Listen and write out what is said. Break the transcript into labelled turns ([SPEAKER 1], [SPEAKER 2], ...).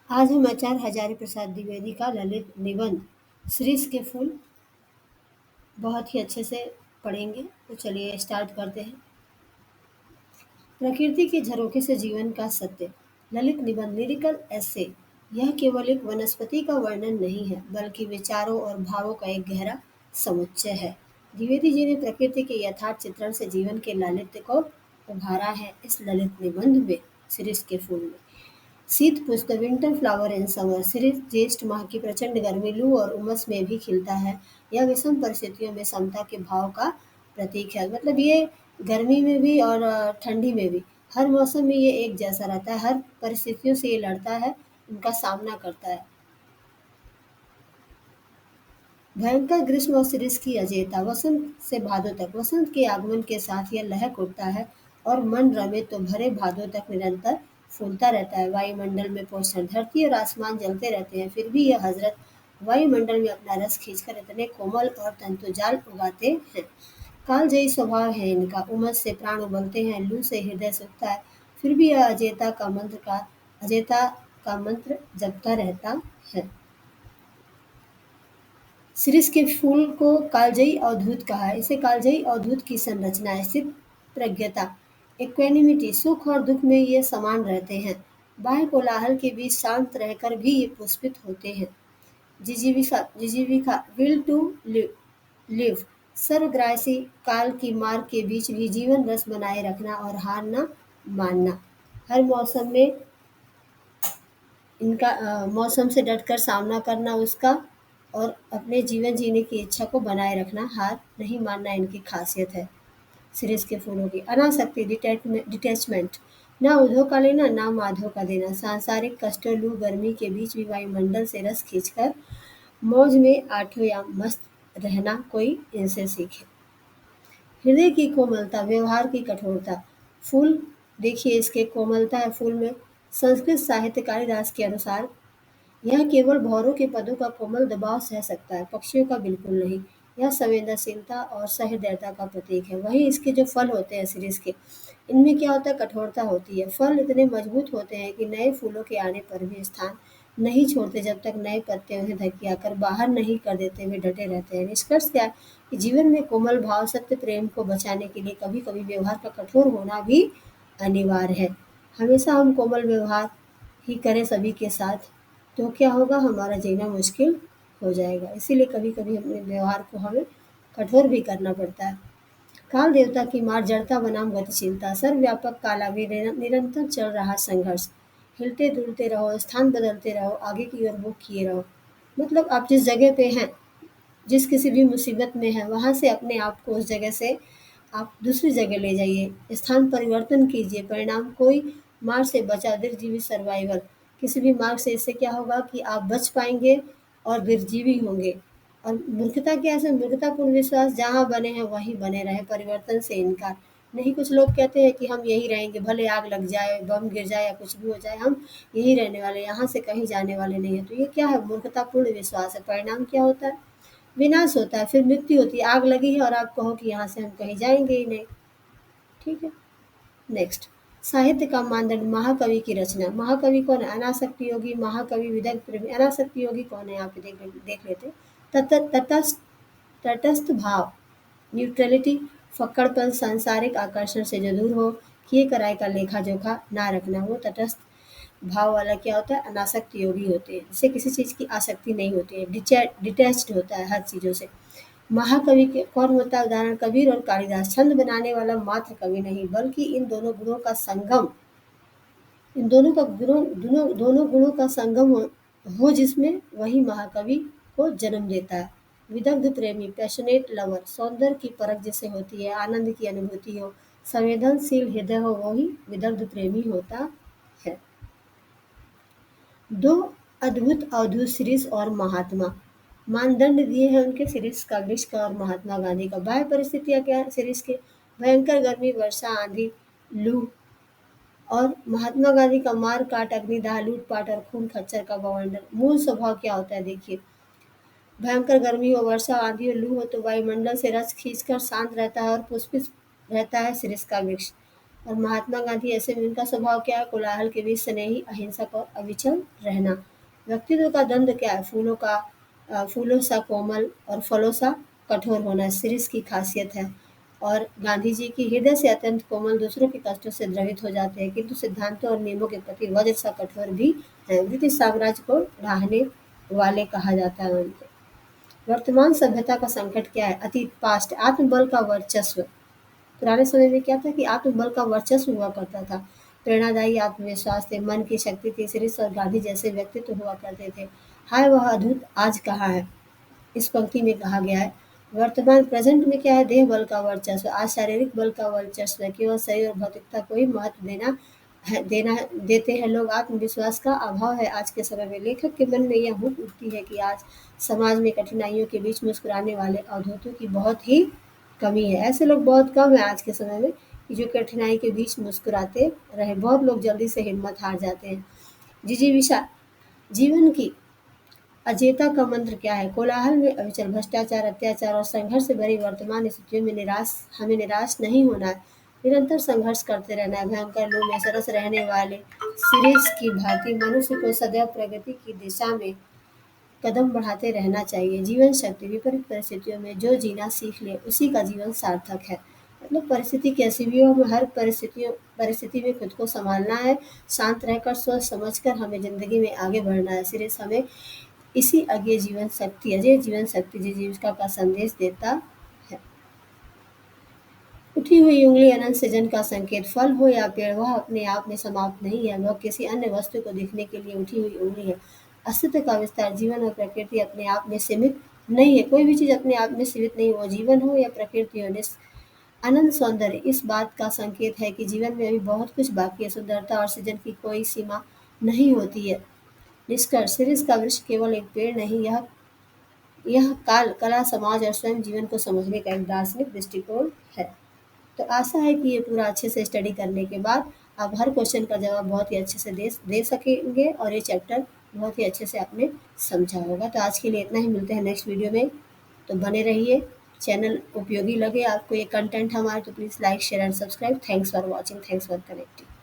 [SPEAKER 1] आज हम आचार्य हजारी प्रसाद द्विवेदी का ललित निबंध "शिरीष के फूल" बहुत ही अच्छे से पढ़ेंगे। तो चलिए स्टार्ट करते हैं। प्रकृति के झरोखे से जीवन का सत्य। ललित निबंध लिरिकल एसे। यह केवल एक वनस्पति का वर्णन नहीं है, बल्कि विचारों और भावों का एक गहरा समुच्चय है। द्विवेदी जी ने प्रकृति के यथार्थ चित्रण से जीवन के लालित्य को उभारा है इस ललित निबंध में, शिरीष के फूल में। शीत पुष्प the winter flower in summer. Shirish ज्येष्ठ माह की प्रचंड गर्मी, लू और उमस में भी खिलता है। यह विषम परिस्थितियों में समता के भाव का प्रतीक है। मतलब ये गर्मी में भी और ठंडी में भी हर मौसम में ये एक जैसा रहता है। हर परिस्थितियों से ये लड़ता है, उनका सामना करता है। भयंकर ग्रीष्म और शिरीष की अजेयता। वसंत से भादों तक। वसंत के आगमन के साथ यह लहक उठता है और मन रमे तो भरे भादों तक निरंतर फूलता रहता है। वायुमंडल में पोषण। धरती और आसमान जलते रहते हैं, फिर भी यह हजरत वायुमंडल में अपना रस खींचकर इतने कोमल और तंतुजाल उगाते हैं। कालजयी स्वभाव है इनका। उमस से प्राण उबलते हैं, लू से हृदय सूखता है, फिर भी यह अजेयता का मंत्र जपता रहता है। शिरीष के फूल को कालजयी अवधूत कहा है। इसे कालजयी अवधूत की संरचना है। स्थित प्रज्ञता, इक्वेनिमिटी। सुख और दुख में ये समान रहते हैं। बाह्य कोलाहल के बीच शांत रहकर भी ये पुष्पित होते हैं। जिजीविका, विल टू लिव। सर्वग्रासी, काल की मार के बीच भी जीवन रस बनाए रखना और हार न मानना। हर मौसम में इनका मौसम से डटकर सामना करना उसका, और अपने जीवन जीने की इच्छा को बनाए रखना, हार नहीं मानना इनकी खासियत है। शिरीष के फूलों की अनासक्ति, डिटैचमेंट। ना उधो का लेना, ना माधो का देना। सांसारिक कष्टों, लू गर्मी के बीच भी वायुमंडल से रस खींचकर मौज में आठों या मस्त रहना कोई इनसे सीखे। हृदय की कोमलता, व्यवहार की कठोरता। फूल देखिए, इसके कोमलता है फूल में। संस्कृत साहित्य कालिदास के अनुसार यह केवल भौरों के पदों का कोमल दबाव सह सकता है, पक्षियों का बिल्कुल नहीं। यह संवेदनशीलता और सहृदयता का प्रतीक है। वहीं इसके जो फल होते हैं शिरीष के, इनमें क्या होता है, कठोरता होती है। फल इतने मजबूत होते हैं कि नए फूलों के आने पर भी स्थान नहीं छोड़ते जब तक नए पत्ते उन्हें धकियाकर बाहर नहीं कर देते हुए डटे रहते हैं। निष्कर्ष क्या है कि जीवन में कोमल भाव, सत्य, प्रेम को बचाने के लिए कभी कभी व्यवहार का कठोर होना भी अनिवार्य है। हमेशा हम कोमल व्यवहार ही करें सभी के साथ, तो क्या होगा, हमारा जीना मुश्किल हो जाएगा। इसीलिए कभी कभी अपने व्यवहार को हमें कठोर भी करना पड़ता है। काल देवता की मार, जड़ता बनाम गतिशीलता। सर्वव्यापक कालाग्नि, निरंतर चल रहा संघर्ष। हिलते डुलते रहो, स्थान बदलते रहो, आगे की ओर मुख किए रहो। मतलब आप जिस जगह पे हैं, जिस किसी भी मुसीबत में हैं, वहाँ से अपने आप को उस जगह से आप दूसरी जगह ले जाइए। स्थान परिवर्तन कीजिए। परिणाम कोई मार से बचा, दीर्घजीवी सर्वाइवल। किसी भी मार्ग से इससे क्या होगा कि आप बच पाएंगे और दीर्घजीवी होंगे। और मूर्खता क्या है, मूर्खतापूर्ण विश्वास, जहाँ बने हैं वहीं बने रहे, परिवर्तन से इनकार नहीं। कुछ लोग कहते हैं कि हम यही रहेंगे, भले आग लग जाए, बम गिर जाए या कुछ भी हो जाए, हम यही रहने वाले, यहाँ से कहीं जाने वाले नहीं है। तो ये क्या है, मूर्खतापूर्ण विश्वास है। परिणाम क्या होता है, विनाश होता है, फिर मृत्यु होती है। आग लगी है और आप कहो कि यहाँ से हम कहीं जाएंगे ही नहीं। ठीक है। नेक्स्ट, साहित्य का मानदंड, महाकवि की रचना। महाकवि कौन है, अनासक्ति योगी, महाकवि, विदग्ध प्रेमी। अनासक्ति योगी कौन है, यहाँ पे देख लेते हैं। तटस्थ तटस्थ भाव, न्यूट्रलिटी। फक्कड़पन, सांसारिक आकर्षण से जो दूर हो, किए कराए का लेखा जोखा ना रखना, वो तटस्थ भाव वाला क्या होता है, अनासक्त योगी होते हैं, जिसे किसी चीज़ की आसक्ति नहीं होती है। डिटैच्ड होता है हर चीज़ों से। महाकवि के कौन होता है, उदाहरण कबीर और कालिदास। छंद बनाने वाला मात्र कवि नहीं, बल्कि इन दोनों गुणों का संगम, इन दोनों का गुणों दोनों गुणों का संगम हो जिसमें, वही महाकवि को जन्म देता है। विदग्ध प्रेमी, पैशनेट लवर। सौंदर्य की परख जिसे होती है, आनंद की अनुभूति हो, संवेदनशील हृदय हो, वही विदग्ध प्रेमी होता है। दो अद्भुत अवधूत, शिरीष और महात्मा। मानदंड दिए हैं उनके, शिरीष का, वृक्ष का और महात्मा गांधी का। बाह्य परिस्थितियाँ क्या है शिरीष के, भयंकर गर्मी, वर्षा, आंधी, लू। और महात्मा गांधी का मार काट, अग्निदाह, लूटपाट और खून खच्चर का बवंडर। मूल स्वभाव क्या होता है देखिए, भयंकर गर्मी हो, वर्षा, आंधी और लू हो तो वायुमंडल से रस खींचकर शांत रहता है और पुष्पित रहता है शिरीष का वृक्ष। और महात्मा गांधी ऐसे में उनका स्वभाव क्या है? कोलाहल के बीच स्नेही, अहिंसक और अविचल रहना। व्यक्तित्व का द्वंद क्या है? फूलों सा कोमल और फलों सा कठोर होना सिरिस की खासियत है। और गांधी जी की हृदय से अत्यंत कोमल, दूसरों के कष्टों से द्रवित हो जाते हैं, किंतु सिद्धांतों और नियमों के प्रति वज्र सा कठोर भी है। ब्रिटिश साम्राज्य को ढाहने वाले कहा जाता है उनको। वर्तमान सभ्यता का संकट क्या है? अतीत, पास्ट, आत्मबल का वर्चस्व। पुराने समय में क्या था कि आत्मबल का वर्चस्व हुआ करता था। प्रेरणादायी आत्मविश्वास थे, मन की शक्ति थी, श्रीस और गांधी जैसे व्यक्तित्व हुआ करते थे। हाय वह अद्भुत आज कहाँ है? इस पंक्ति में कहा गया है। वर्तमान प्रेजेंट में क्या है? देह बल का वर्चस्व। आज शारीरिक बल का वर्चस्व है, केवल शरीर और भौतिकता को ही महत्व देना देते हैं लोग। आत्मविश्वास का अभाव है आज के समय में। लेखक के मन में यह हुक उठती है कि आज समाज में कठिनाइयों के बीच मुस्कुराने वाले अवधूतों की बहुत ही कमी है। ऐसे लोग बहुत कम है आज के समय में कि जो कठिनाई के बीच मुस्कुराते रहे। बहुत लोग जल्दी से हिम्मत हार जाते हैं। जिजीविषा, जीवन की अजेयता का मंत्र क्या है? कोलाहल में अविचल, भ्रष्टाचार, अत्याचार और संघर्ष से भरी वर्तमान स्थितियों में हमें निराश नहीं होना है। निरंतर संघर्ष करते रहना है। भयंकर लू में सरस रहने वाले सिरिस की भांति मनुष्य को सदैव प्रगति की दिशा में कदम बढ़ाते रहना चाहिए। जीवन शक्ति, विपरीत परिस्थितियों में जो जीना सीख ले उसी का जीवन सार्थक है। मतलब परिस्थिति कैसी भी हो, हमें हर परिस्थिति में खुद को संभालना है। शांत रहकर, सोच समझकर हमें ज़िंदगी में आगे बढ़ना है। सिरिस हमें इसी अजय जीवन शक्ति जीविका का संदेश देता है। उठी हुई उँगली अनंत सृजन का संकेत। फल हो या पेड़, वह अपने आप में समाप्त नहीं है, वह किसी अन्य वस्तु को दिखने के लिए उठी हुई उँगली है। अस्तित्व का विस्तार, जीवन और प्रकृति अपने आप में सीमित नहीं है। कोई भी चीज़ अपने आप में सीमित नहीं है, वो जीवन हो या प्रकृति हो। अनंत सौंदर्य इस बात का संकेत है कि जीवन में अभी बहुत कुछ बाकी है। सुंदरता और सृजन की कोई सीमा नहीं होती है। निष्कर्ष, सिरिस का वृक्ष केवल एक पेड़ नहीं, यह काल, कला, समाज और स्वयं जीवन को समझने का एक दार्शनिक दृष्टिकोण है। तो आशा है कि ये पूरा अच्छे से स्टडी करने के बाद आप हर क्वेश्चन का जवाब बहुत ही अच्छे से दे सकेंगे और ये चैप्टर बहुत ही अच्छे से आपने समझा होगा। तो आज के लिए इतना ही, मिलते हैं नेक्स्ट वीडियो में। तो बने रहिए। चैनल उपयोगी लगे आपको ये कंटेंट हमारे, तो please like, share and subscribe. Thanks for watching, thanks for connecting.